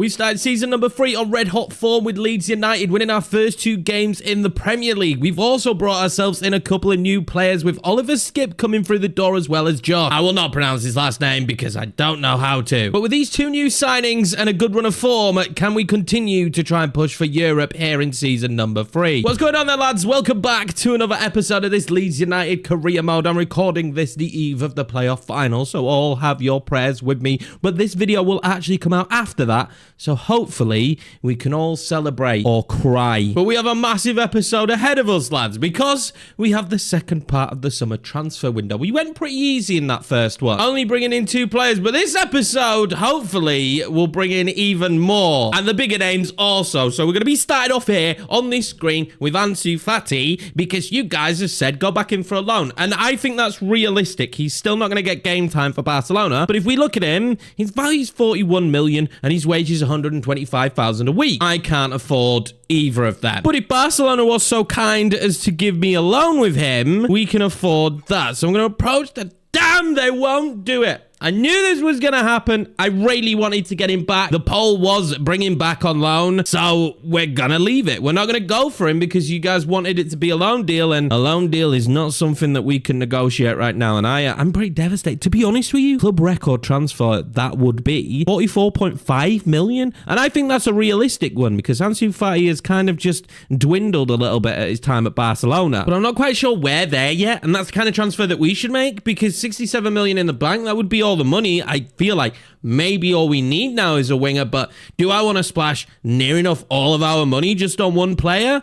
We started season number 3 on red hot form with Leeds United winning our first 2 games in the Premier League. We've also brought ourselves in a couple of new players with Oliver Skip coming through the door as well as Josh. I will not pronounce his last name because I don't know how to. But with these 2 new signings and a good run of form, can we continue to try and push for Europe here in season number 3? What's going on there, lads? Welcome back to another episode of this Leeds United career mode. I'm recording this the eve of the playoff final, so all have your prayers with me. But this video will actually come out after that, so hopefully we can all celebrate or cry. But we have a massive episode ahead of us, lads, because we have the second part of the summer transfer window. We went pretty easy in that first one, only bringing in 2 players, but this episode hopefully will bring in even more, and the bigger names also. So we're going to be starting off here on this screen with Ansu Fati, because you guys have said go back in for a loan, and I think that's realistic. He's still not going to get game time for Barcelona, but if we look at him, his value is 41 million and his wage is 125,000 a week. I can't afford either of them. But if Barcelona was so kind as to give me a loan with him, we can afford that. So I'm going to approach the... Damn, they won't do it. I knew this was going to happen. I really wanted to get him back. The poll was bring him back on loan, so we're going to leave it. We're not going to go for him because you guys wanted it to be a loan deal, and a loan deal is not something that we can negotiate right now, and I'm pretty devastated. To be honest with you, club record transfer, that would be 44.5 million, and I think that's a realistic one because Ansu Fati has kind of just dwindled a little bit at his time at Barcelona, but I'm not quite sure where they're yet, and that's the kind of transfer that we should make because 67 million in the bank, that would be all the money. I feel like maybe all we need now is a winger, but do I want to splash near enough all of our money just on one player?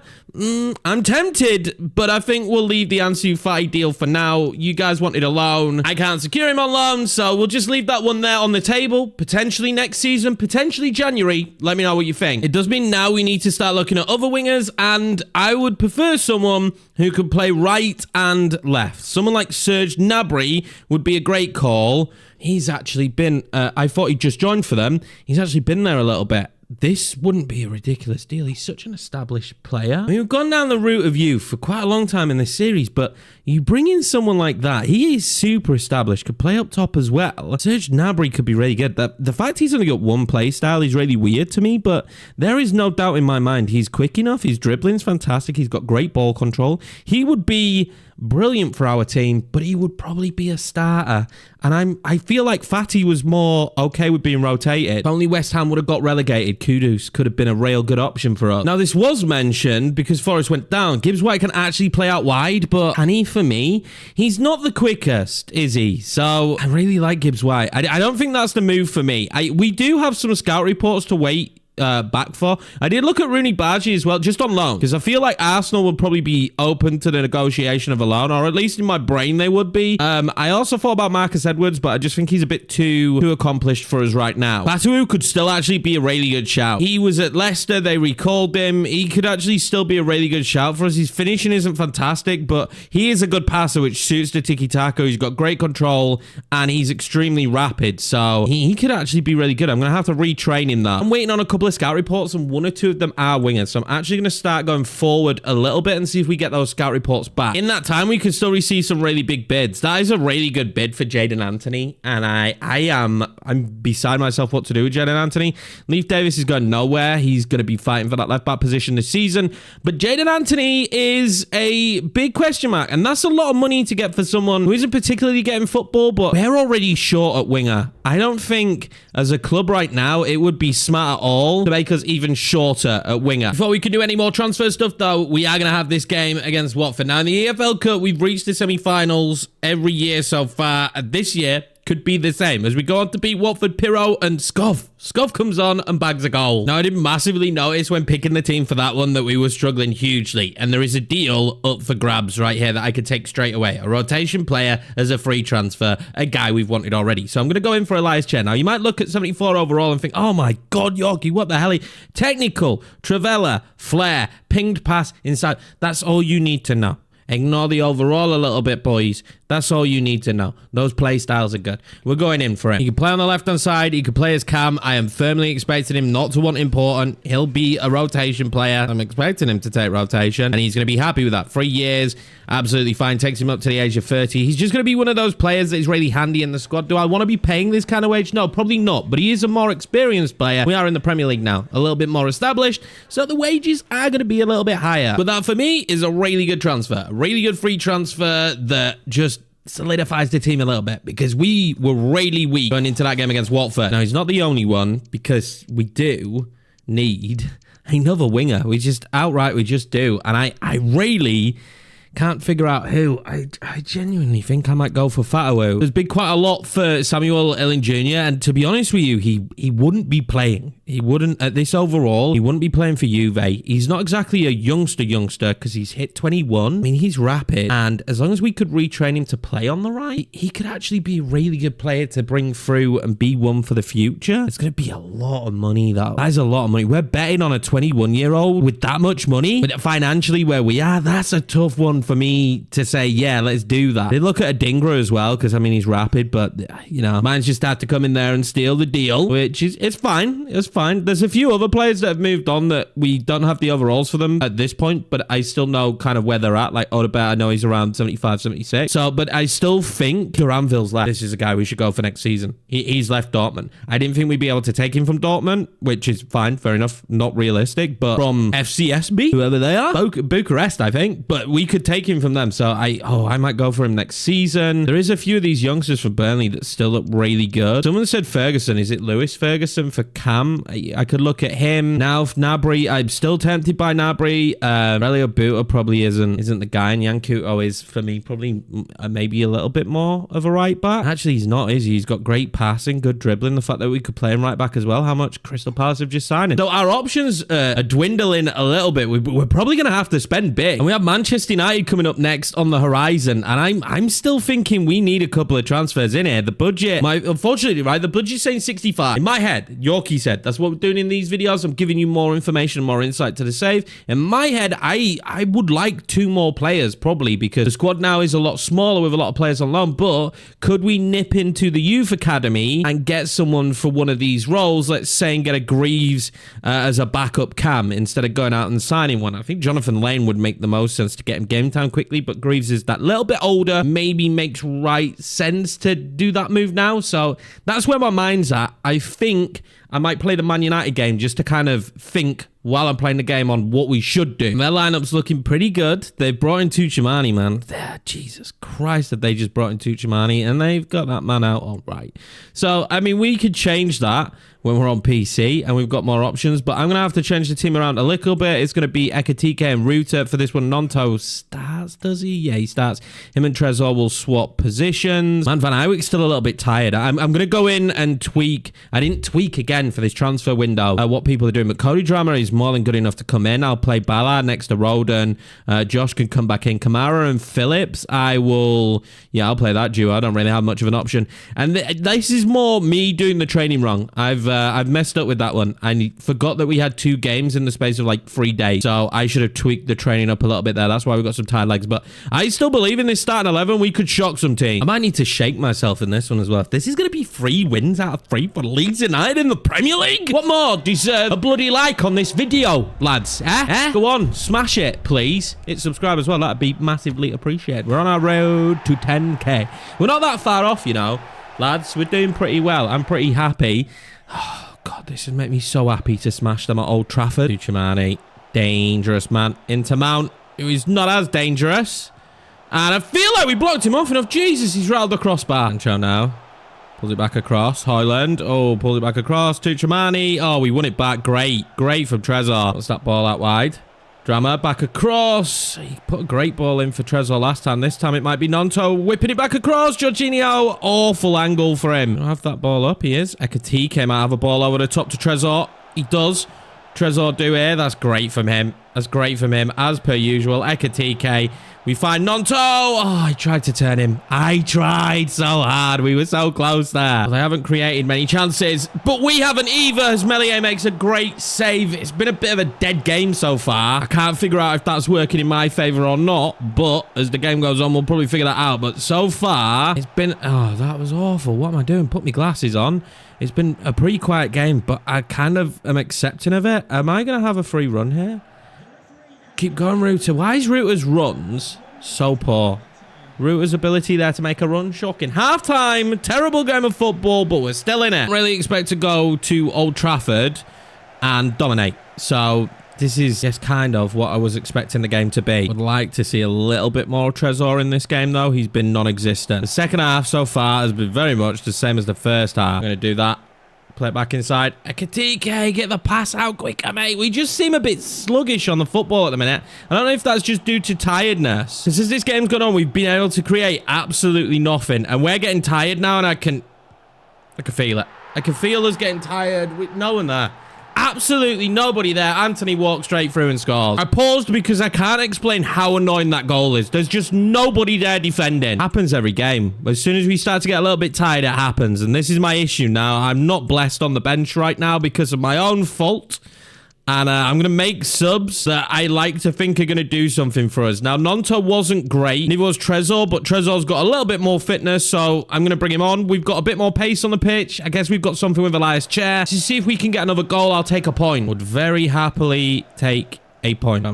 I'm tempted, but I think we'll leave the Ansu Fati deal for now. You guys wanted a loan. I can't secure him on loan, so we'll just leave that one there on the table. Potentially next season, potentially January. Let me know what you think. It does mean now we need to start looking at other wingers, and I would prefer someone who could play right and left. Someone like Serge Gnabry would be a great call. He's actually been, I thought he just joined for them. He's actually been there a little bit. This wouldn't be a ridiculous deal. He's such an established player. I mean, we've gone down the route of youth for quite a long time in this series, but you bring in someone like that, he is super established, could play up top as well. Serge Gnabry could be really good. The fact he's only got one play style is really weird to me, but there is no doubt in my mind he's quick enough, his dribbling's fantastic, he's got great ball control. He would be brilliant for our team, but he would probably be a starter. And I feel like Fati was more okay with being rotated. If only West Ham would have got relegated, Kudus could have been a real good option for us. Now, this was mentioned because Forest went down. Gibbs White can actually play out wide, but can he for me? He's not the quickest, is he? So I really like Gibbs White. I don't think that's the move for me. We do have some scout reports to wait back for. I did look at Rooney Bargy as well, just on loan, because I feel like Arsenal would probably be open to the negotiation of a loan, or at least in my brain they would be. I also thought about Marcus Edwards, but I just think he's a bit too accomplished for us right now. Batu could still actually be a really good shout. He was at Leicester, they recalled him. He could actually still be a really good shout for us. His finishing isn't fantastic, but he is a good passer, which suits the tiki-taka. He's got great control, and he's extremely rapid, so he could actually be really good. I'm going to have to retrain him that. I'm waiting on a couple of scout reports, and 1 or 2 of them are wingers, so I'm actually going to start going forward a little bit and see if we get those scout reports back. In that time, we can still receive some really big bids. That is a really good bid for Jadon Anthony, and I'm beside myself what to do with Jadon Anthony. Leif Davis is going nowhere. He's going to be fighting for that left back position this season, but Jadon Anthony is a big question mark, and that's a lot of money to get for someone who isn't particularly getting football, but we're already short at winger. I don't think as a club right now it would be smart at all to make us even shorter at winger. Before we can do any more transfer stuff though, we are going to have this game against Watford. Now in the EFL Cup, we've reached the semi-finals every year so far, and this year could be the same as we go on to beat Watford. Pirro and Scuff comes on and bags a goal. Now, I didn't massively notice when picking the team for that one that we were struggling hugely, and there is a deal up for grabs right here that I could take straight away. A rotation player as a free transfer, a guy we've wanted already. So I'm going to go in for Elias Chen. Now, you might look at 74 overall and think, oh my God, Yorkie, what the hell? Technical, Travella, flair, pinged pass inside. That's all you need to know. Ignore the overall a little bit, boys. That's all you need to know. Those play styles are good. We're going in for it. He can play on the left-hand side. He can play as Cam. I am firmly expecting him not to want important. He'll be a rotation player. I'm expecting him to take rotation, and he's going to be happy with that. 3 years, absolutely fine. Takes him up to the age of 30. He's just going to be one of those players that is really handy in the squad. Do I want to be paying this kind of wage? No, probably not. But he is a more experienced player. We are in the Premier League now, a little bit more established, so the wages are going to be a little bit higher. But that, for me, is a really good transfer. A really good free transfer that just solidifies the team a little bit, because we were really weak going into that game against Watford. Now, he's not the only one, because we do need another winger. We just do. And I really can't figure out who. I genuinely think I might go for Fati. There's been quite a lot for Samuel Ellen Jr. And to be honest with you, he wouldn't be playing. He wouldn't, at this overall, he wouldn't be playing for Juve. He's not exactly a youngster because he's hit 21. I mean, he's rapid. And as long as we could retrain him to play on the right, he could actually be a really good player to bring through and be one for the future. It's going to be a lot of money, though. That is a lot of money. We're betting on a 21-year-old with that much money. But financially, where we are, that's a tough one for me to say, yeah, let's do that. They look at a Dingra as well, because, I mean, he's rapid. But, you know, mine's just had to come in there and steal the deal, which is, it's fine. It's fine. There's a few other players that have moved on that we don't have the overalls for them at this point, but I still know kind of where they're at. Like Odebert, I know he's around 75, 76. So, but I still think Duranville's left. This is a guy we should go for next season. He's left Dortmund. I didn't think we'd be able to take him from Dortmund, which is fine, fair enough, not realistic, but from FCSB, whoever they are, Bucharest, I think, but we could take him from them. So I might go for him next season. There is a few of these youngsters from Burnley that still look really good. Someone said Ferguson. Is it Lewis Ferguson for Cam? I could look at him. Now, Gnabry, I'm still tempted by Gnabry. Relio Buta probably isn't the guy, and Yankuto is, for me, probably maybe a little bit more of a right back. Actually, he's not, is he? He's got great passing, good dribbling. The fact that we could play him right back as well. How much Crystal Palace have just signed him. So our options are dwindling a little bit. We're probably going to have to spend big. And we have Manchester United coming up next on the horizon, and I'm still thinking we need a couple of transfers in here. The budget, unfortunately, right, the budget's saying 65. In my head, Yorkie said, that's what we're doing in these videos. I'm giving you more information, more insight to the save. In my head, I would like 2 more players, probably, because the squad now is a lot smaller with a lot of players on loan. But could we nip into the youth academy and get someone for one of these roles? Let's say and get a Greaves as a backup Cam instead of going out and signing one. I think Jonathan Lane would make the most sense to get him game time quickly, but Greaves is that little bit older, maybe makes right sense to do that move now. So that's where my mind's at. I think I might play the Man United game just to kind of think while I'm playing the game on what we should do. Their lineup's looking pretty good. They've brought in Tuchimani, man. Jesus Christ, have they just brought in Tuchimani, and they've got that man out all right. So, I mean, we could change that when we're on PC and we've got more options, but I'm going to have to change the team around a little bit. It's going to be Ekatike and Ruta for this one. Nonto starts, does he? Yeah, he starts. Him and Trezor will swap positions. Man, Van Eyck's still a little bit tired. I'm going to go in and tweak. I didn't tweak again for this transfer window, what people are doing, but Cody Drama is more than good enough to come in. I'll play Ballard next to Roden. Josh can come back in. Kamara and Phillips, I'll play that duo. I don't really have much of an option. And this is more me doing the training wrong. I've messed up with that one. I forgot that we had 2 games in the space of like 3 days. So I should have tweaked the training up a little bit there. That's why we've got some tired legs. But I still believe in this starting 11. We could shock some teams. I might need to shake myself in this one as well. If this is going to be 3 wins out of 3 for Leeds United in the Premier League, what more deserve a bloody like on this video, lads? Go on, smash it, please. Hit subscribe as well. That'd be massively appreciated. We're on our road to 10k. We're not that far off, you know, lads. We're doing pretty well. I'm pretty happy. Oh, God, this would make me so happy to smash them at Old Trafford. Tuchimani, dangerous, man. Into Mount, who is not as dangerous. And I feel like we blocked him off enough. Jesus, he's rattled the crossbar. Ancho now. Pulls it back across. Highland. Oh, pulls it back across. Tuchimani. Oh, we won it back. Great. Great from Trezor. What's that ball out wide? Drama back across. He put a great ball in for Trezor last time. This time it might be Nonto whipping it back across. Jorginho. Awful angle for him. Don't have that ball up. He is. Ekatike came out of a ball over the top to Trezor. He does. Trezor do here? That's great from him. That's great from him, as per usual. Ekatike. We find Nonto. Oh, I tried to turn him. I tried so hard. We were so close there. Well, they haven't created many chances, but we haven't either, as Melier makes a great save. It's been a bit of a dead game so far. I can't figure out if that's working in my favor or not, but as the game goes on, we'll probably figure that out. But so far, it's been... Oh, that was awful. What am I doing? Put my glasses on. It's been a pretty quiet game, but I kind of am accepting of it. Am I going to have a free run here? Keep going, Ruter. Why is Ruter's runs so poor? Ruter's ability there to make a run, shocking. Half-time, terrible game of football, but we're still in it. Really expect to go to Old Trafford and dominate. So this is just kind of what I was expecting the game to be. Would like to see a little bit more Trezor in this game, though. He's been non-existent. The second half so far has been very much the same as the first half. I'm going to do that. Play it back inside. Ekatike, get the pass out quicker, mate. We just seem a bit sluggish on the football at the minute. I don't know if that's just due to tiredness. Because as this game's gone on, we've been able to create absolutely nothing. And we're getting tired now, and I can feel it. I can feel us getting tired with no one there. Absolutely nobody there. Anthony walks straight through and scores. I paused because I can't explain how annoying that goal is. There's just nobody there defending. Happens every game. As soon as we start to get a little bit tired, it happens. And this is my issue now. I'm not blessed on the bench right now because of my own fault. And I'm going to make subs that I like to think are going to do something for us. Now, Nonto wasn't great. Neither was Trezor, but Trezor's got a little bit more fitness, so I'm going to bring him on. We've got a bit more pace on the pitch. I guess we've got something with Elias Chair. To see if we can get another goal, I'll take a point. Would very happily take a point.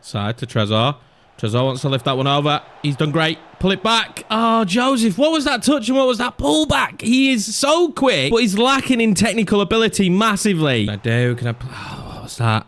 Side to Trezor. Trezor wants to lift that one over. He's done great. Pull it back. Oh, Joseph, what was that touch and what was that pullback? He is so quick, but he's lacking in technical ability massively. Can I... Oh. What's that?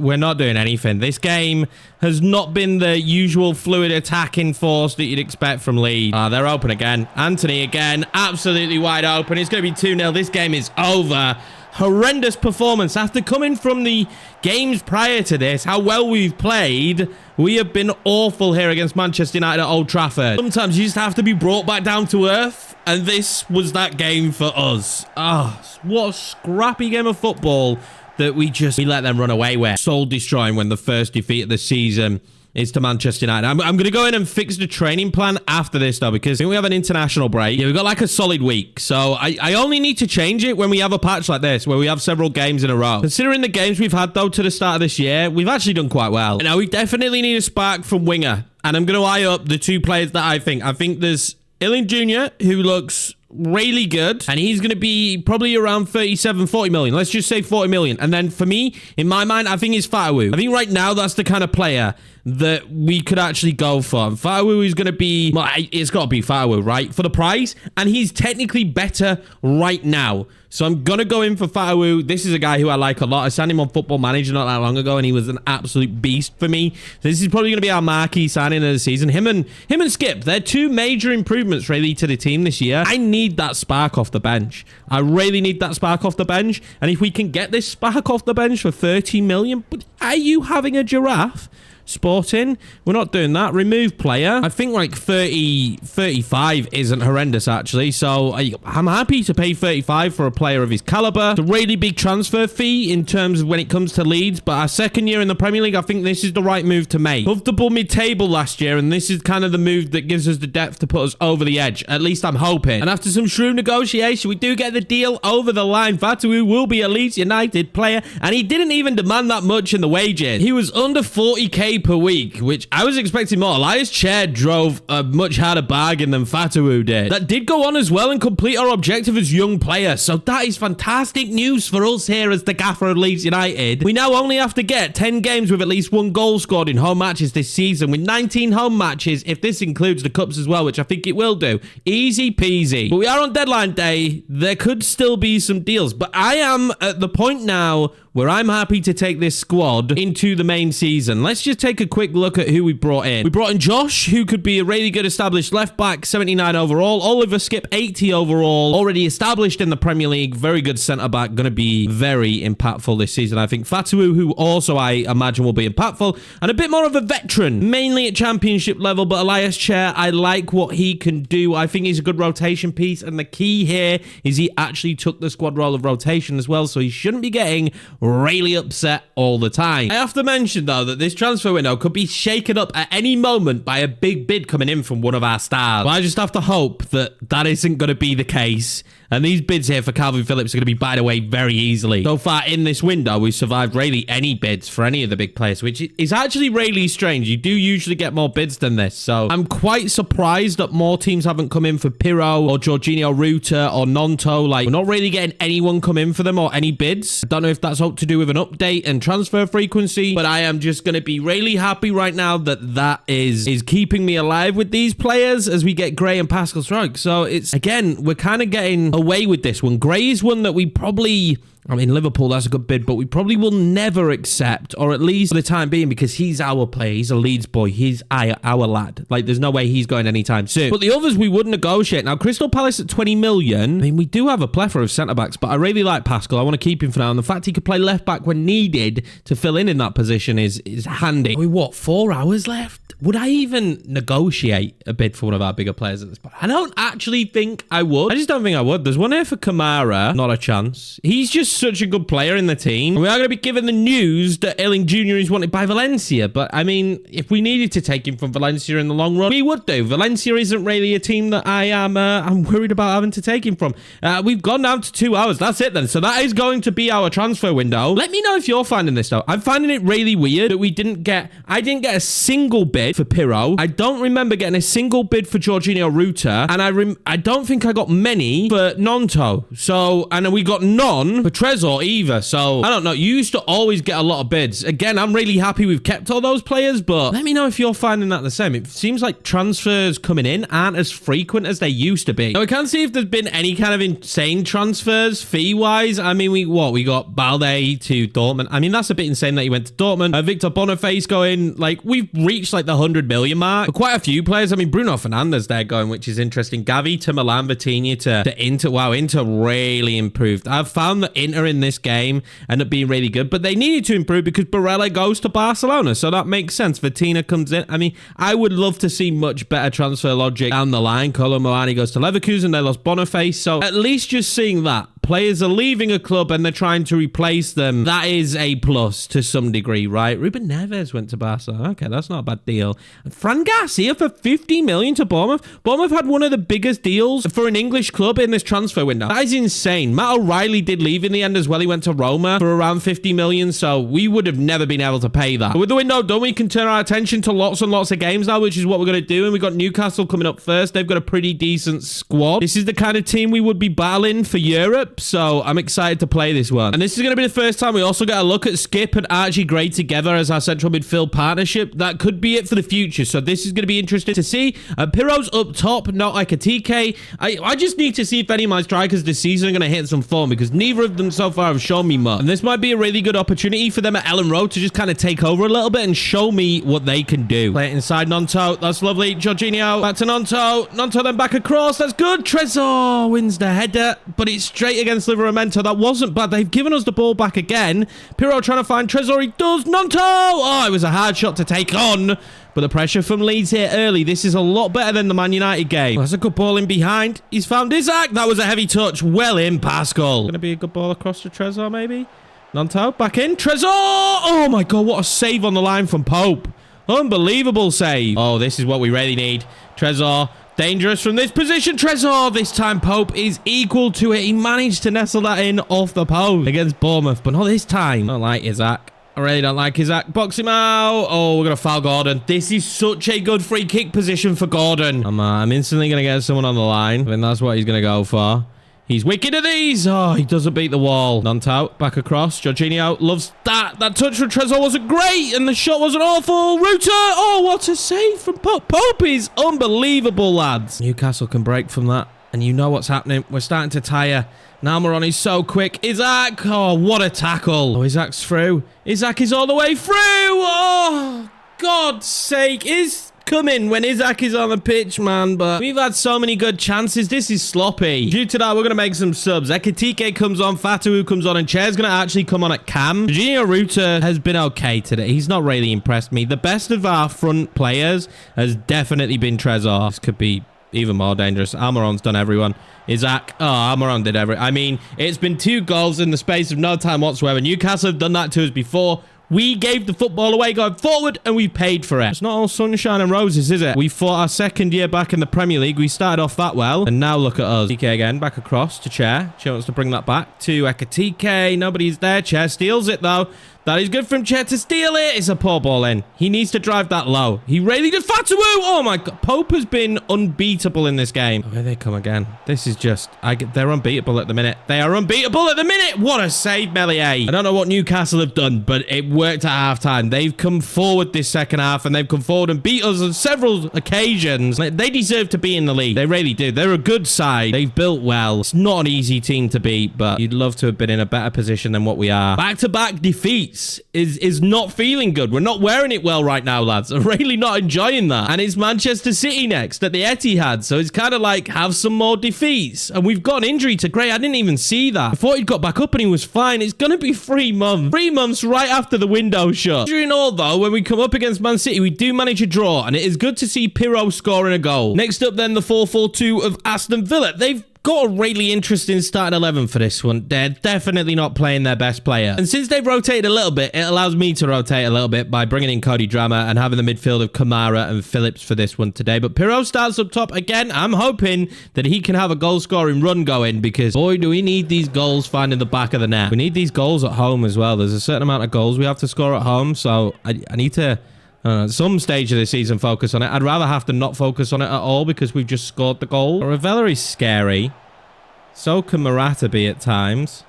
We're not doing anything. This game has not been the usual fluid attacking force that you'd expect from Leeds. They're open again. Anthony again, absolutely wide open. It's going to be 2-0. This game is over. Horrendous performance. After coming from the games prior to this, how well we've played, we have been awful here against Manchester United at Old Trafford. Sometimes you just have to be brought back down to earth, and this was that game for us. What a scrappy game of football that we let them run away with. Soul destroying when the first defeat of the season is to Manchester United. I'm going to go in and fix the training plan after this, though, because I think we have an international break. Yeah, we've got like a solid week. So I only need to change it when we have a patch like this, where we have several games in a row. Considering the games we've had, though, to the start of this year, we've actually done quite well. Now, we definitely need a spark from winger. And I'm going to eye up the two players that I think. I think there's Ilin Jr., who looks really good, and he's going to be probably around 40 million. Let's just say 40 million. And then for me, in my mind, I think it's Fatawu. I think right now that's the kind of player that we could actually go for. Fatawu is going to be... Well, it's got to be Fatawu, right? For the price. And he's technically better right now. So I'm going to go in for Fatawu. This is a guy who I like a lot. I signed him on Football Manager not that long ago, and he was an absolute beast for me. So this is probably going to be our marquee signing of the season. Him and Skip, they're two major improvements, really, to the team this year. I need that spark off the bench. I really need that spark off the bench. And if we can get this spark off the bench for 30 million... But are you having a giraffe? Sporting, we're not doing that. Remove player. I think like 35 isn't horrendous, actually. So I'm happy to pay 35 for a player of his caliber. It's a really big transfer fee in terms of when it comes to Leeds, but our second year in the Premier League, I think this is the right move to make. Comfortable mid-table last year, and this is kind of the move that gives us the depth to put us over the edge. At least I'm hoping. And after some shrewd negotiation, we do get the deal over the line. Fatawu will be a Leeds United player, and he didn't even demand that much in the wages. He was under 40k per week, which I was expecting more. Elias Chair drove a much harder bargain than Fatawu did. That did go on as well and complete our objective as young player. So that is fantastic news for us here as the gaffer of Leeds United. We now only have to get 10 games with at least one goal scored in home matches this season, with 19 home matches, if this includes the cups as well, which I think it will do. Easy peasy. But we are on deadline day. There could still be some deals, but I am at the point now where I'm happy to take this squad into the main season. Let's just take a quick look at who we brought in. We brought in Josh, who could be a really good established left back, 79 overall. Oliver Skip, 80 overall. Already established in the Premier League. Very good centre back. Going to be very impactful this season, I think. Fatawu, who also I imagine will be impactful. And a bit more of a veteran, mainly at championship level. But Elias Chair, I like what he can do. I think he's a good rotation piece. And the key here is he actually took the squad role of rotation as well. So he shouldn't be getting really upset all the time. I have to mention, though, that this transfer window could be shaken up at any moment by a big bid coming in from one of our stars. But I just have to hope that that isn't going to be the case. And these bids here for Calvin Phillips are going to be buyed away very easily. So far in this window, we've survived really any bids for any of the big players, which is actually really strange. You do usually get more bids than this. So I'm quite surprised that more teams haven't come in for Pirro or Jorginho Ruta or Nonto. Like, we're not really getting anyone come in for them or any bids. I don't know if that's all to do with an update and transfer frequency, but I am just going to be really happy right now that that is keeping me alive with these players as we get Gray and Pascal Strike. So it's, again, we're kind of getting away with this one. Gray is one that we probably... I mean, Liverpool, that's a good bid, but we probably will never accept, or at least for the time being, because he's our player. He's a Leeds boy. He's our lad. Like, there's no way he's going anytime soon. But the others, we would negotiate. Now, Crystal Palace at 20 million. I mean, we do have a plethora of centre-backs, but I really like Pascal. I want to keep him for now. And the fact he could play left-back when needed to fill in that position is handy. We what, 4 hours left? Would I even negotiate a bid for one of our bigger players at this point? I don't actually think I would. I just don't think I would. There's one here for Kamara. Not a chance. He's just such a good player in the team. We are going to be given the news that Erling Jr. is wanted by Valencia, but I mean, if we needed to take him from Valencia in the long run, we would do. Valencia isn't really a team that I'm worried about having to take him from. We've gone down to 2 hours. That's it then. So that is going to be our transfer window. Let me know if you're finding this though. I'm finding it really weird that I didn't get a single bid for Pirro. I don't remember getting a single bid for Jorginho Ruta, and I don't think I got many for Nonto. So, and we got none for Trezor either. So, I don't know. You used to always get a lot of bids. Again, I'm really happy we've kept all those players, but let me know if you're finding that the same. It seems like transfers coming in aren't as frequent as they used to be. Now, we can't see if there's been any kind of insane transfers fee-wise. I mean, we got Balde to Dortmund. I mean, that's a bit insane that he went to Dortmund. Victor Boniface going, like, we've reached like the 100 million mark. For quite a few players. I mean, Bruno Fernandes there going, which is interesting. Gavi to Milan, Vitinha to Inter. Wow, Inter really improved. I've found that Inter in this game ended up being really good, but they needed to improve because Barella goes to Barcelona, so that makes sense. Vitinha comes in. I mean, I would love to see much better transfer logic down the line. Kolo Muani goes to Leverkusen. They lost Boniface, so at least just seeing that players are leaving a club and they're trying to replace them, that is a plus to some degree, right? Ruben Neves went to Barca. Okay, that's not a bad deal. Fran Garcia for 50 million to Bournemouth. Bournemouth had one of the biggest deals for an English club in this transfer window. That is insane. Matt O'Reilly did leave in the end as well. He went to Roma for around 50 million, so we would have never been able to pay that. But with the window done, we can turn our attention to lots and lots of games now, which is what we're going to do. And we've got Newcastle coming up first. They've got a pretty decent squad. This is the kind of team we would be battling for Europe. So I'm excited to play this one. And this is going to be the first time we also get a look at Skip and Archie Gray together as our central midfield partnership. That could be it for the future. So this is going to be interesting to see. Pirro's up top, not like a TK. I just need to see if any of my strikers this season are going to hit some form because neither of them so far have shown me much. And this might be a really good opportunity for them at Ellen Road to just kind of take over a little bit and show me what they can do. Play it inside Nonto. That's lovely. Jorginho. Back to Nonto. Nonto then back across. That's good. Trezor wins the header, but it's straight against Livramento. That wasn't bad. They've given us the ball back again. Pirro trying to find Trezor. He does. Nonto! Oh, it was a hard shot to take on. But the pressure from Leeds here early. This is a lot better than the Man United game. That's a good ball in behind. He's found Isaac. That was a heavy touch. Well in, Pascal. Going to be a good ball across to Trezor, maybe? Nonto, back in. Trezor! Oh, my God. What a save on the line from Pope. Unbelievable save. Oh, this is what we really need. Trezor. Dangerous from this position. Trezor. This time Pope is equal to it. He managed to nestle that in off the post against Bournemouth. But not this time. I don't like Isaac. I really don't like Isaac. Box him out. Oh, we're going to foul Gordon. This is such a good free kick position for Gordon. I'm instantly going to get someone on the line. I think that's what he's going to go for. He's wicked at these. Oh, he doesn't beat the wall. Nonto, back across. Jorginho loves that. That touch from Trezor wasn't great, and the shot wasn't awful. Ruta. Oh, what a save from Pope. Pope is unbelievable, lads. Newcastle can break from that, and you know what's happening. We're starting to tire. Almiron is so quick. Isaac. Oh, what a tackle. Oh, Isaac's through. Isaac is all the way through. Oh, God's sake. Come in when Isaac is on the pitch, man, but we've had so many good chances. This is sloppy. Due to that, we're going to make some subs. Ekitike comes on, Fatu comes on, and Chair's going to actually come on at cam. Jorginho Ruta has been okay today. He's not really impressed me. The best of our front players has definitely been Trezor. This could be even more dangerous. Almiron's done everyone. Isaac. Oh, Almiron did I mean, it's been 2 goals in the space of no time whatsoever. Newcastle have done that to us before. We gave the football away going forward, and we paid for it. It's not all sunshine and roses, is it? We fought our 2nd year back in the Premier League. We started off that well, and now look at us. DK again, back across to Chair. Chair wants to bring that back to Ekatike. Nobody's there. Chair steals it, though. That is good from Chair to steal it. It's a poor ball in. He needs to drive that low. He really did. Fatu! Oh, my God. Pope has been unbeatable in this game. Oh, here they come again. This is just... they're unbeatable at the minute. They are unbeatable at the minute. What a save, Melier. I don't know what Newcastle have done, but it worked at halftime. They've come forward this second half, and they've come forward and beat us on several occasions. They deserve to be in the league. They really do. They're a good side. They've built well. It's not an easy team to beat, but you'd love to have been in a better position than what we are. Back-to-back defeats is not feeling good. We're not wearing it well right now, lads. I'm really not enjoying that. And it's Manchester City next at the Etihad, so it's kind of like have some more defeats. And we've got an injury to Gray. I didn't even see that. I thought he'd got back up and he was fine. It's going to be 3 months. 3 months right after the window shut. During all, though, when we come up against Man City, we do manage a draw, and it is good to see Pirro scoring a goal. Next up, then, the 4-4-2 of Aston Villa. They've got a really interesting starting 11 for this one. They're definitely not playing their best player. And since they've rotated a little bit, it allows me to rotate a little bit by bringing in Cody Drama and having the midfield of Kamara and Phillips for this one today. But Pirro starts up top again. I'm hoping that he can have a goal-scoring run going because, boy, do we need these goals finding the back of the net. We need these goals at home as well. There's a certain amount of goals we have to score at home, so I need to... at some stage of the season focus on it. I'd rather have to not focus on it at all because we've just scored the goal. Ravella is scary. So can Morata be at times.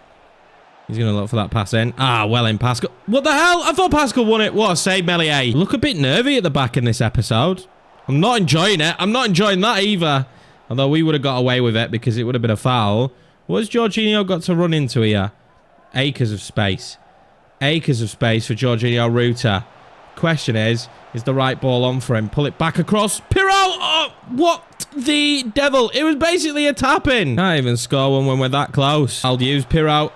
He's going to look for that pass in. Ah, well in, Pascal. What the hell? I thought Pascal won it. What a save, Melier. Look a bit nervy at the back in this episode. I'm not enjoying it. I'm not enjoying that either. Although we would have got away with it because it would have been a foul. What has Jorginho got to run into here? Acres of space. Acres of space for Jorginho Ruta. Question is the right ball on for him? Pull it back across. Pirro! Oh, what the devil? It was basically a tap-in. Can't even score one when we're that close. I'll use Pirro.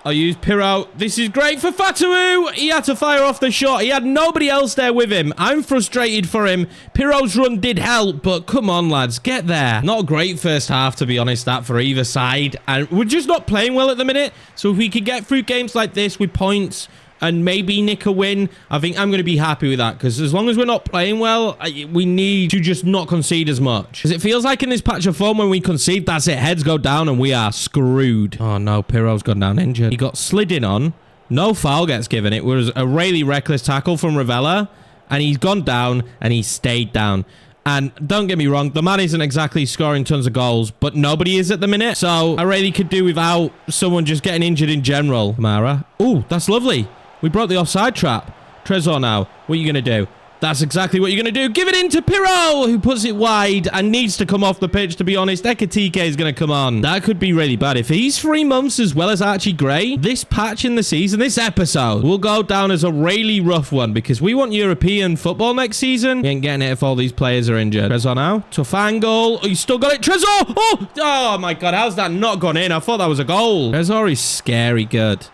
This is great for Fatu. He had to fire off the shot. He had nobody else there with him. I'm frustrated for him. Pirro's run did help, but come on, lads. Get there. Not a great first half, to be honest, that for either side. And we're just not playing well at the minute. So if we could get through games like this with points... and maybe nick a win, I think I'm going to be happy with that. Because as long as we're not playing well, we need to just not concede as much. Because it feels like in this patch of form, when we concede, that's it. Heads go down and we are screwed. Oh, no. Pirro's gone down injured. He got slid in on. No foul gets given. It was a really reckless tackle from Ravella. And he's gone down and he stayed down. And don't get me wrong, the man isn't exactly scoring tons of goals, but nobody is at the minute. So I really could do without someone just getting injured in general. Kamara. Oh, that's lovely. We broke the offside trap. Trezor now. What are you going to do? That's exactly what you're going to do. Give it in to Pirro, who puts it wide and needs to come off the pitch, to be honest. Ekatike is going to come on. That could be really bad. If he's 3 months as well as Archie Gray, this patch in the season, this episode, will go down as a really rough one because we want European football next season. We ain't getting it if all these players are injured. Trezor now. Tough angle. Oh, you still got it. Trezor! Oh, my God. How's that not gone in? I thought that was a goal. Trezor is scary good.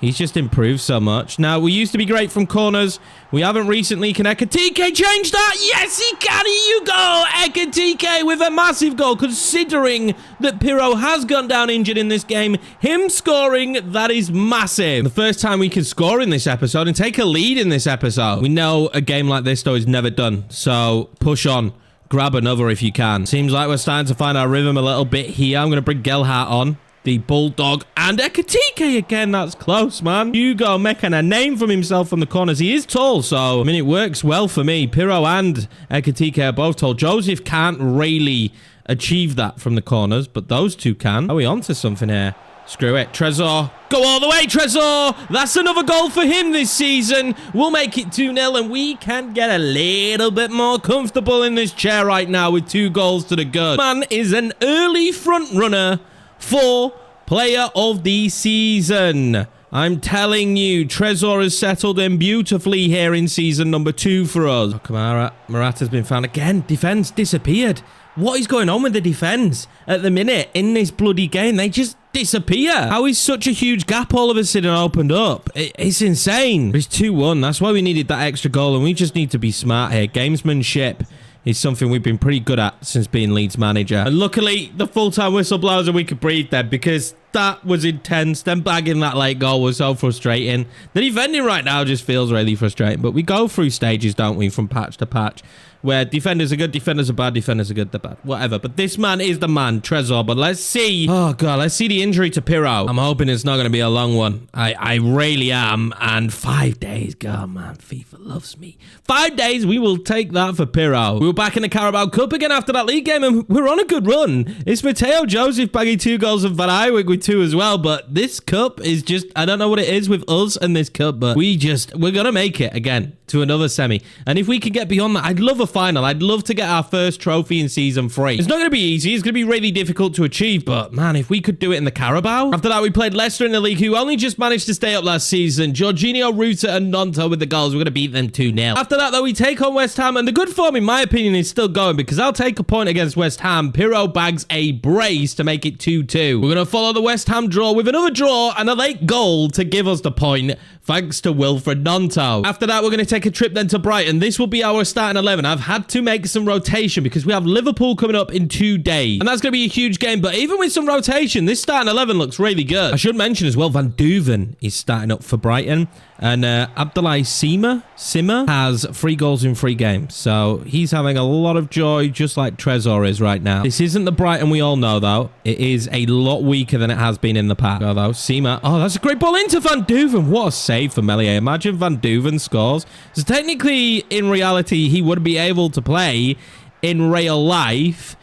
He's just improved so much. Now, we used to be great from corners. We haven't recently. Can Ekatike change that? Yes, he can. Here you go. Ekatike with a massive goal, considering that Pirro has gone down injured in this game. Him scoring, that is massive. The first time we can score in this episode and take a lead in this episode. We know a game like this, though, is never done. So, push on. Grab another if you can. Seems like we're starting to find our rhythm a little bit here. I'm going to bring Gelhardt on. The Bulldog and Ekatike again. That's close, man. Hugo making a name for himself from the corners. He is tall, so I mean, it works well for me. Pirro and Ekatike are both tall. Joseph can't really achieve that from the corners, but those two can. Are we onto something here? Screw it. Trezor. Go all the way, Trezor. That's another goal for him this season. We'll make it 2-0, and we can get a little bit more comfortable in this chair right now with 2 goals to the good. Man is an early front runner for player of the season. I'm telling you, Trezor has settled in beautifully here in season number 2 for us. Oh, Kamara. Morata's been found again. Defense disappeared. What is going on with the defense at the minute in this bloody game? They just disappear. How is such a huge gap all of a sudden opened up? It's insane. It's 2-1. That's why we needed that extra goal, and we just need to be smart here. Gamesmanship is something we've been pretty good at since being Leeds manager. And luckily, the full-time whistle blows and we could breathe then, because that was intense. Then bagging that late goal was so frustrating. The defending right now just feels really frustrating. But we go through stages, don't we, from patch to patch, where defenders are good, defenders are bad, defenders are good, they're bad. Whatever. But this man is the man, Trezor. But let's see. Oh, God. Let's see the injury to Pirro. I'm hoping it's not going to be a long one. I really am. And 5 days. God, man. FIFA loves me. 5 days. We will take that for Pirro. We were back in the Carabao Cup again after that league game, and we're on a good run. It's Mateo Joseph bagging 2 goals and Van Eyck with 2 as well. But this cup is just, I don't know what it is with us and this cup, but we're going to make it again to another semi. And if we can get beyond that, I'd love a final. I'd love to get our first trophy in season 3. It's not going to be easy. It's going to be really difficult to achieve, but man, if we could do it in the Carabao. After that, we played Leicester in the league, who only just managed to stay up last season. Jorginho, Ruta and Nonto with the goals. We're going to beat them 2-0. After that, though, we take on West Ham, and the good form, in my opinion, is still going, because I'll take a point against West Ham. Pirro bags a brace to make it 2-2. We're going to follow the West Ham draw with another draw and a late goal to give us the point, thanks to Wilfred Nonto. After that, we're going to take a trip then to Brighton. This will be our starting 11. I've had to make some rotation because we have Liverpool coming up in 2 days. And that's going to be a huge game. But even with some rotation, this starting 11 looks really good. I should mention as well, Van Duven is starting up for Brighton. And Abdoulaye Simmer has 3 goals in 3 games. So he's having a lot of joy, just like Trezor is right now. This isn't the Brighton we all know, though. It is a lot weaker than it has been in the past. Though Simmer. Oh, that's a great ball into Van Duven. What a save for Meslier. Imagine Van Duven scores. So technically, in reality, he would be able to play in real life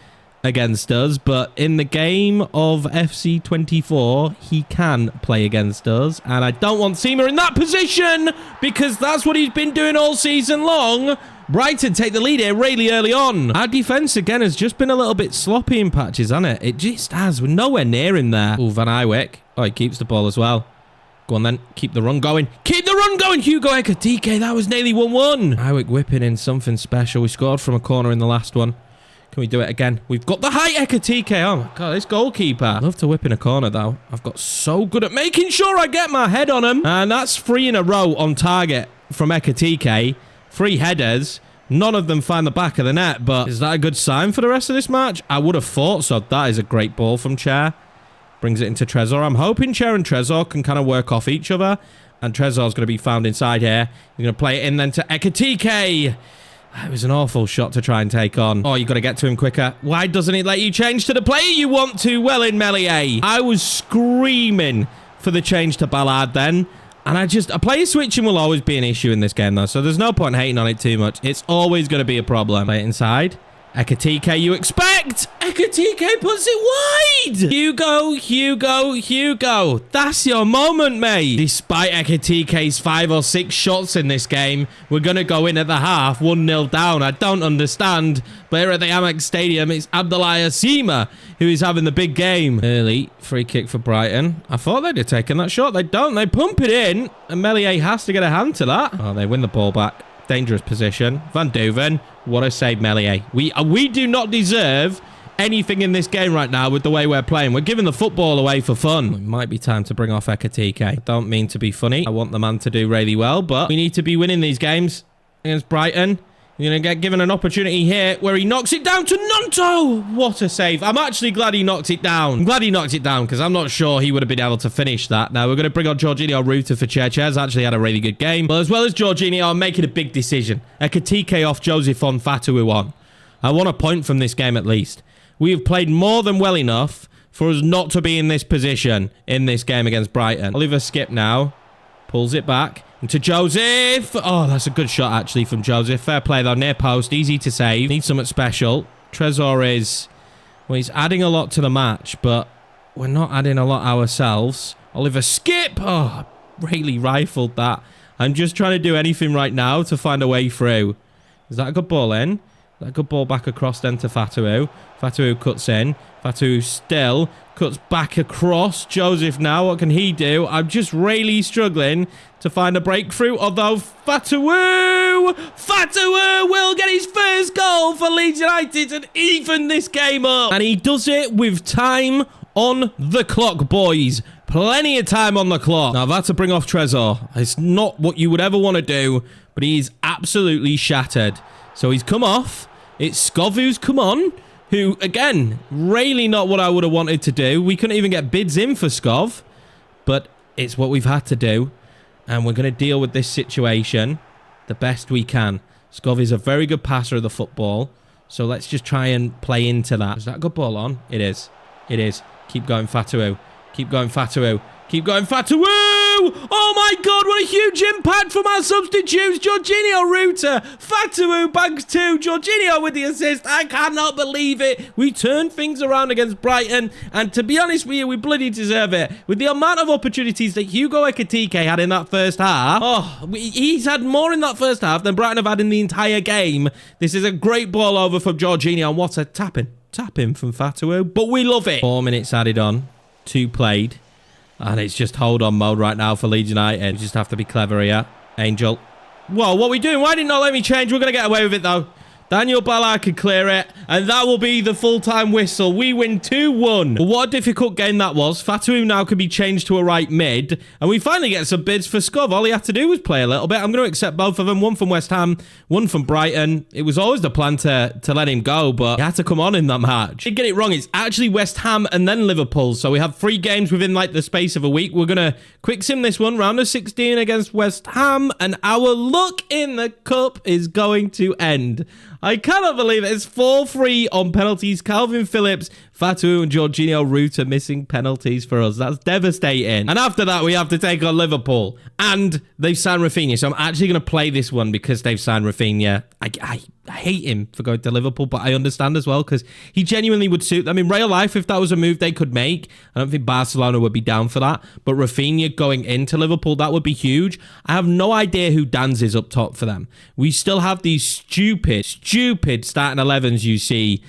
against us, but in the game of FC 24 he can play against us, and I don't want Seema in that position because that's what he's been doing all season long. Brighton take the lead here really early on. Our defense again has just been a little bit sloppy in patches, hasn't it? It just has. We're nowhere near in there. Oh, Van Eyck. Oh, he keeps the ball as well. Go on then. Keep the run going. Keep the run going. Hugo Ekitike. That was nearly 1-1. Eyck whipping in something special. We scored from a corner in the last one. Can we do it again? We've got the high Ekitike. Oh my God, this goalkeeper. I love to whip in a corner though. I've got so good at making sure I get my head on him. And that's 3 in a row on target from Ekitike. 3 headers. None of them find the back of the net, but is that a good sign for the rest of this match? I would have thought so. That is a great ball from Chair. Brings it into Trezor. I'm hoping Chair and Trezor can kind of work off each other. And Trezor's going to be found inside here. He's going to play it in then to Ekitike. It was an awful shot to try and take on. Oh, you got to get to him quicker. Why doesn't it let you change to the player you want to? Well in Meslier. I was screaming for the change to Ballard then. And a player switching will always be an issue in this game though. So there's no point hating on it too much. It's always going to be a problem. Play it inside. Ekitike, you expect. Ekitike puts it wide. Hugo. That's your moment, mate. Despite Ekitike's 5 or 6 shots in this game, we're going to go in at the half 1-0 down. I don't understand. But here at the Amex Stadium, it's Abdoulaye Seema who is having the big game. Early free kick for Brighton. I thought they'd have taken that shot. They don't. They pump it in. And Meslier has to get a hand to that. Oh, they win the ball back. Dangerous position. Van Duven. What a save, Meslier. We do not deserve anything in this game right now with the way we're playing. We're giving the football away for fun. It might be time to bring off Ekitike. I don't mean to be funny. I want the man to do really well, but we need to be winning these games against Brighton. You're going to get given an opportunity here where he knocks it down to Nonto. What a save. I'm actually glad he knocked it down. I'm glad he knocked it down because I'm not sure he would have been able to finish that. Now, we're going to bring on Jorginho Ruta for Chair's actually had a really good game. But as well as Jorginho, I'm making a big decision. Ekitike off, Joseph on, Fatu on. I want a point from this game at least. We have played more than well enough for us not to be in this position in this game against Brighton. Oliver Skip now. Pulls it back. To Joseph. Oh, that's a good shot, actually, from Joseph. Fair play, though. Near post. Easy to save. Needs something special. Trezor is... Well, he's adding a lot to the match, but we're not adding a lot ourselves. Oliver Skip. Oh, really rifled that. I'm just trying to do anything right now to find a way through. Is that a good ball in? Is that a good ball back across then to Fatu? Fatu cuts in. Fatu still cuts back across. Joseph now. What can he do? I'm just really struggling to find a breakthrough. Although Fatu will get his first goal for Leeds United and even this game up. And he does it with time on the clock, boys. Plenty of time on the clock. Now, I've had to bring off Trezor. It's not what you would ever want to do, but he's absolutely shattered. So he's come off It's Skov who's come on, who, again, really not what I would have wanted to do. We couldn't even get bids in for Skov, but it's what we've had to do, and we're going to deal with this situation the best we can. Skov is a very good passer of the football, so let's just try and play into that. Is that a good ball on? It is. It is. Keep going, Fatu. Keep going, Fatu. Keep going, Fatu! Oh my god, what a huge impact from our substitutes! Jorginho Ruta, Fatu bags 2, Jorginho with the assist. I cannot believe it. We turned things around against Brighton, and to be honest with you, we bloody deserve it. With the amount of opportunities that Hugo Ekitike had in that first half, he's had more in that first half than Brighton have had in the entire game. This is a great ball over from Jorginho, and what a tapping from Fatu, but we love it. 4 minutes added on, 2 played. And it's just hold on mode right now for Leeds United. We just have to be clever here. Angel. Whoa, what are we doing? Why did not let me change? We're going to get away with it, though. Daniel Ballard can clear it, and that will be the full-time whistle. We win 2-1. But what a difficult game that was. Fatu now can be changed to a right mid, and we finally get some bids for Skov. All he had to do was play a little bit. I'm going to accept both of them. One from West Ham, one from Brighton. It was always the plan to let him go, but he had to come on in that match. Did get it wrong. It's actually West Ham and then Liverpool, so we have 3 games within like the space of a week. We're going to quick sim this one, round of 16 against West Ham, and our luck in the cup is going to end. I cannot believe it. It's 4-3 on penalties. Calvin Phillips, Fatu and Jorginho Ruta missing penalties for us. That's devastating. And after that, we have to take on Liverpool. And they've signed Rafinha. So I'm actually going to play this one because they've signed Rafinha. I hate him for going to Liverpool, but I understand as well because he genuinely would suit them. In real life, if that was a move they could make, I don't think Barcelona would be down for that. But Rafinha going into Liverpool, that would be huge. I have no idea who Danz is up top for them. We still have these stupid starting 11s you see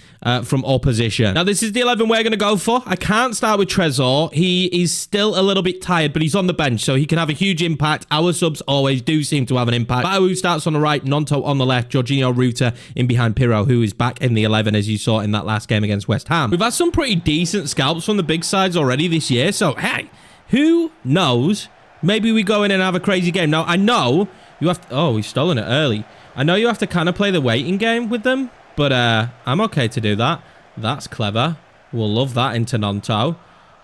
from opposition. Now, this is the 11 we're going to go for. I can't start with Trezor. He is still a little bit tired, but he's on the bench, so he can have a huge impact. Our subs always do seem to have an impact. Bau starts on the right, Nonto on the left, Jorginho Ruta in behind Pirro, who is back in the 11, as you saw in that last game against West Ham. We've had some pretty decent scalps from the big sides already this year, so hey, who knows? Maybe we go in and have a crazy game. Now, I know you have to... Oh, we've stolen it early. I know you have to kind of play the waiting game with them, but I'm okay to do that. That's clever. We'll love that into Nonto.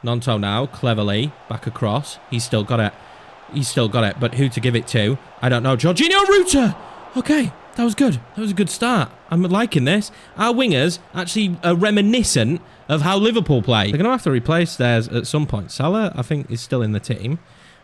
Nonto now, cleverly, back across. He's still got it. He's still got it, but who to give it to? I don't know. Jorginho Ruta! Okay, that was good. That was a good start. I'm liking this. Our wingers actually are reminiscent of how Liverpool play. They're going to have to replace theirs at some point. Salah, I think, is still in the team.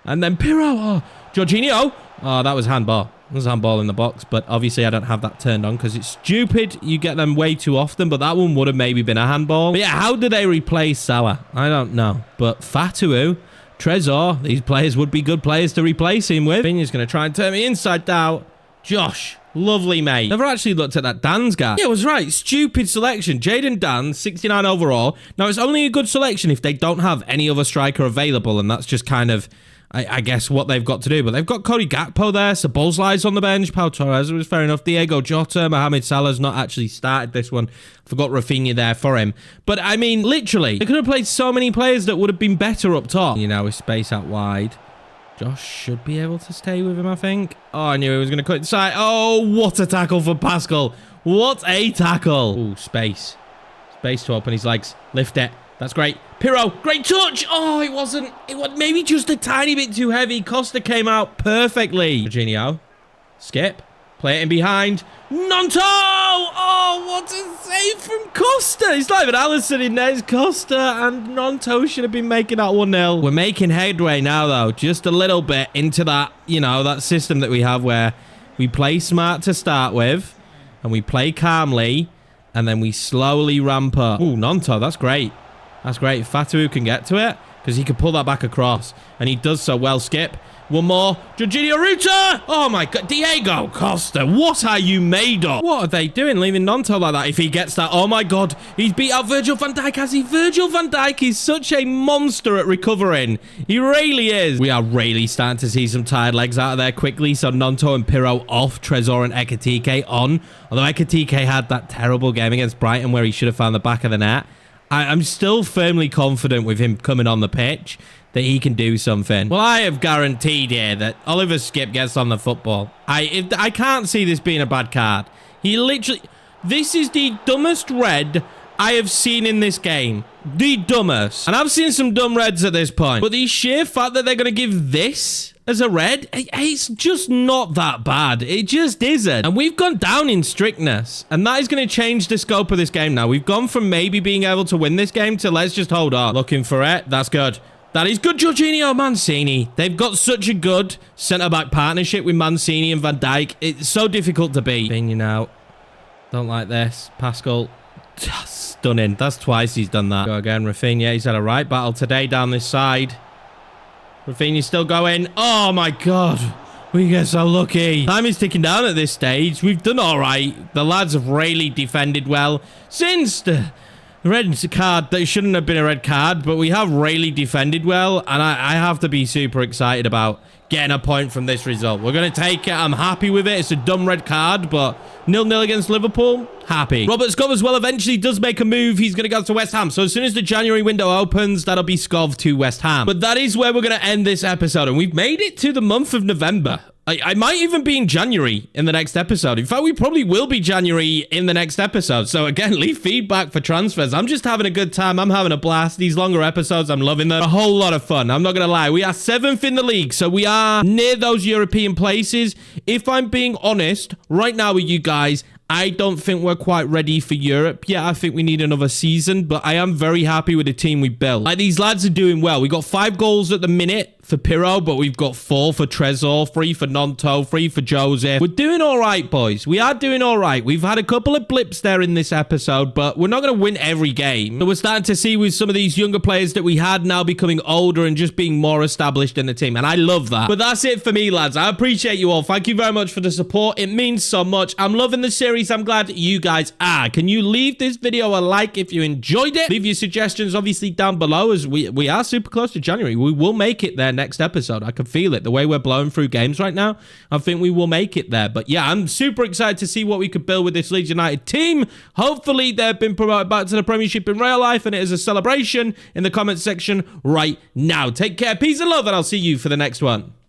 And then Pirro. Oh, Jorginho. Oh, that was handball. There's a handball in the box, but obviously I don't have that turned on because it's stupid. You get them way too often, but that one would have maybe been a handball. But yeah, how do they replace Salah? I don't know. But Fatu, Trezor, these players would be good players to replace him with. Vinya's going to try and turn me inside out. Josh, lovely, mate. Never actually looked at that Dan's guy. Yeah, I was right. Stupid selection. Jaden Dan, 69 overall. Now, it's only a good selection if they don't have any other striker available, and that's just kind of... I guess what they've got to do. But they've got Cody Gakpo there. Sabozlai's on the bench. Pau Torres was fair enough. Diego Jota. Mohamed Salah's not actually started this one. Forgot Rafinha there for him. But, I mean, literally, they could have played so many players that would have been better up top. You know, with space out wide. Josh should be able to stay with him, I think. Oh, I knew he was going to cut inside. Oh, what a tackle for Pascal. What a tackle. Ooh, space. Space to open his legs. Lift it. That's great. Pirro, great touch. Oh, it wasn't. It was maybe just a tiny bit too heavy. Costa came out perfectly. Jorginho. Skip. Play it in behind. Nonto! Oh, what a save from Costa. It's not even Alisson in there. It's Costa, and Nonto should have been making that 1-0. We're making headway now, though. Just a little bit into that, you know, that system that we have where we play smart to start with, and we play calmly, and then we slowly ramp up. Ooh, Nonto, that's great. That's great. Fatu can get to it because he can pull that back across. And he does so well. Skip. One more. Jorginho Ruta. Oh, my God. Diego Costa. What are you made of? What are they doing leaving Nonto like that? If he gets that. Oh, my God. He's beat out Virgil van Dijk, has he? Virgil van Dijk is such a monster at recovering. He really is. We are really starting to see some tired legs out of there quickly. So Nonto and Pirro off. Trezor and Ekitike on. Although Ekitike had that terrible game against Brighton where he should have found the back of the net. I'm still firmly confident with him coming on the pitch that he can do something. Well, I have guaranteed here that Oliver Skip gets on the football. I can't see this being a bad card. He literally... This is the dumbest red I have seen in this game. The dumbest. And I've seen some dumb reds at this point. But the sheer fact that they're going to give this as a red, it's just not that bad. It just isn't. And we've gone down in strictness. And that is going to change the scope of this game now. We've gone from maybe being able to win this game to let's just hold on. Looking for it. That's good. That is good, Jorginho. Mancini. They've got such a good centre-back partnership with Mancini and Van Dijk. It's so difficult to beat. Pena now. Don't like this. Pascal. Stunning. That's twice he's done that. Go again. Rafinha. He's had a right battle today down this side. Rafinha's still going. Oh, my God. We get so lucky. Time is ticking down at this stage. We've done all right. The lads have really defended well since the red card. That shouldn't have been a red card, but we have really defended well, and I have to be super excited about getting a point from this result. We're going to take it. I'm happy with it. It's a dumb red card, but 0-0 against Liverpool. Happy. Robert Scott as well eventually does make a move. He's going to go to West Ham. So as soon as the January window opens, that'll be Scov to West Ham. But that is where we're going to end this episode. And we've made it to the month of November. I might even be in January in the next episode. In fact, we probably will be January in the next episode. So again, leave feedback for transfers. I'm just having a good time. I'm having a blast. These longer episodes, I'm loving them. A whole lot of fun. I'm not going to lie. We are 7th in the league. So we are near those European places. If I'm being honest, right now with you guys, I don't think we're quite ready for Europe. Yeah, I think we need another season, but I am very happy with the team we built. Like, these lads are doing well. We got 5 goals at the minute for Pirro, but we've got 4 for Trezor, 3 for Nonto, 3 for Joseph. We're doing all right, boys. We are doing all right. We've had a couple of blips there in this episode, but we're not going to win every game. So we're starting to see with some of these younger players that we had now becoming older and just being more established in the team, and I love that. But that's it for me, lads. I appreciate you all. Thank you very much for the support. It means so much. I'm loving the series. I'm glad you guys are. Can you leave this video a like if you enjoyed it? Leave your suggestions, obviously, down below, as we are super close to January. We will make it there next episode. I can feel it. The way we're blowing through games right now, I think we will make it there. But yeah, I'm super excited to see what we could build with this Leeds United team. Hopefully, they've been promoted back to the Premiership in real life, and it is a celebration in the comment section right now. Take care, peace and love, and I'll see you for the next one.